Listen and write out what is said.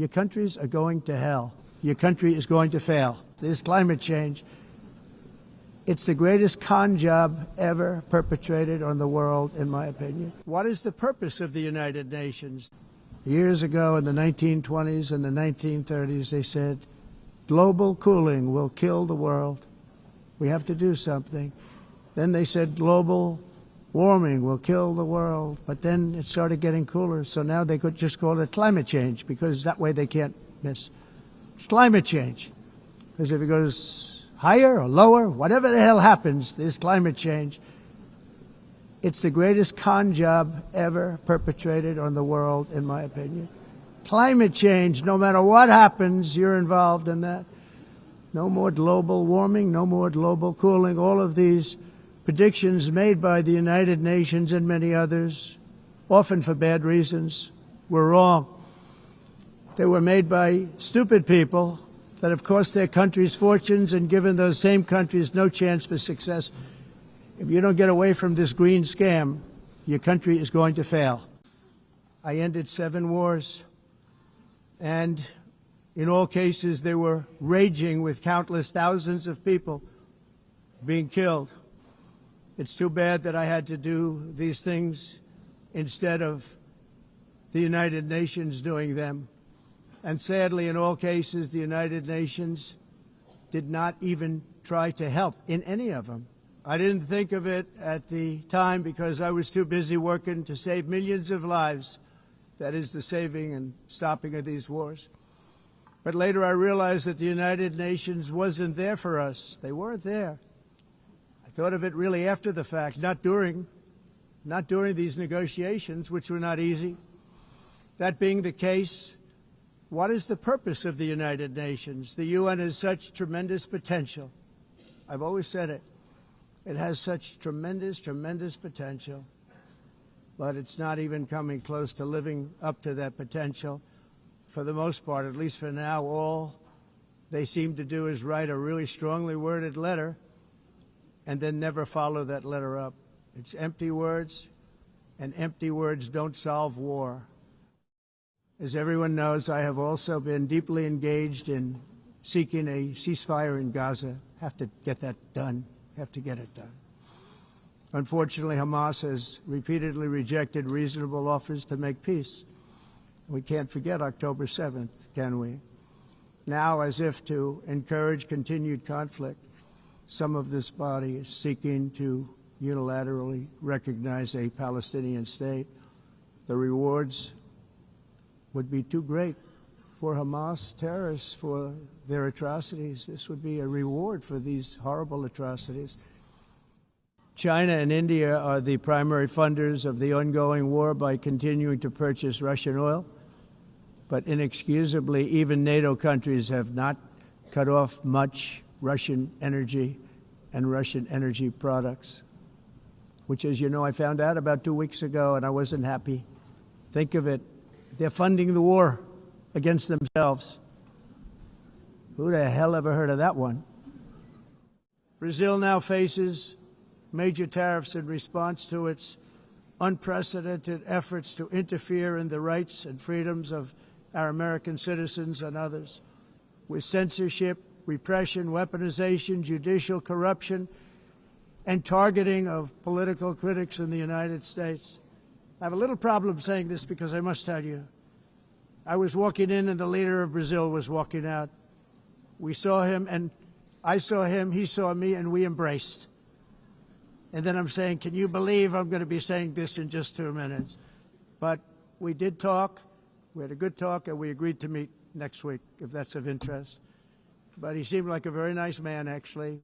your countries are going to hell. Your country is going to fail. This climate change, it's the greatest con job ever perpetrated on the world, in my opinion. What is the purpose of the United Nations? Years ago in the 1920s and the 1930s, they said, global cooling will kill the world. We have to do something. Then they said global warming will kill the world. But then it started getting cooler, so now they could just call it climate change, because that way they can't miss. It's climate change. Because if it goes higher or lower, whatever the hell happens, there's climate change. It's the greatest con job ever perpetrated on the world, in my opinion. Climate change, no matter what happens, you're involved in that. No more global warming, no more global cooling. All of these predictions made by the United Nations and many others, often for bad reasons, were wrong. They were made by stupid people that have cost their countries fortunes and given those same countries no chance for success. If you don't get away from this green scam, your country is going to fail. I ended 7 wars, and in all cases they were raging with countless thousands of people being killed. It's too bad that I had to do these things instead of the United Nations doing them. And sadly, in all cases, the United Nations did not even try to help in any of them. I didn't think of it at the time because I was too busy working to save millions of lives. That is the saving and stopping of these wars. But later I realized that the United Nations wasn't there for us. They weren't there. I thought of it really after the fact, not during these negotiations, which were not easy. That being the case, what is the purpose of the United Nations? The UN has such tremendous potential. I've always said it. It has such tremendous, tremendous potential, but it's not even coming close to living up to that potential. For the most part, at least for now, all they seem to do is write a really strongly worded letter and then never follow that letter up. It's empty words, and empty words don't solve war. As everyone knows, I have also been deeply engaged in seeking a ceasefire in Gaza. Have to get that done. Have to get it done. Unfortunately, Hamas has repeatedly rejected reasonable offers to make peace. We can't forget October 7th, can we? Now, as if to encourage continued conflict, some of this body is seeking to unilaterally recognize a Palestinian state. The rewards would be too great for Hamas terrorists for their atrocities. This would be a reward for these horrible atrocities. China and India are the primary funders of the ongoing war by continuing to purchase Russian oil. But inexcusably, even NATO countries have not cut off much Russian energy and Russian energy products, which, as you know, I found out about 2 weeks ago, and I wasn't happy. Think of it. They're funding the war against themselves. Who the hell ever heard of that one? Brazil now faces major tariffs in response to its unprecedented efforts to interfere in the rights and freedoms of our American citizens and others, with censorship, repression, weaponization, judicial corruption, and targeting of political critics in the United States. I have a little problem saying this because I must tell you, I was walking in and the leader of Brazil was walking out. We saw him and I saw him, he saw me, and we embraced. And then I'm saying, can you believe I'm going to be saying this in just 2 minutes? But we did talk, we had a good talk, and we agreed to meet next week, if that's of interest. But he seemed like a very nice man, actually.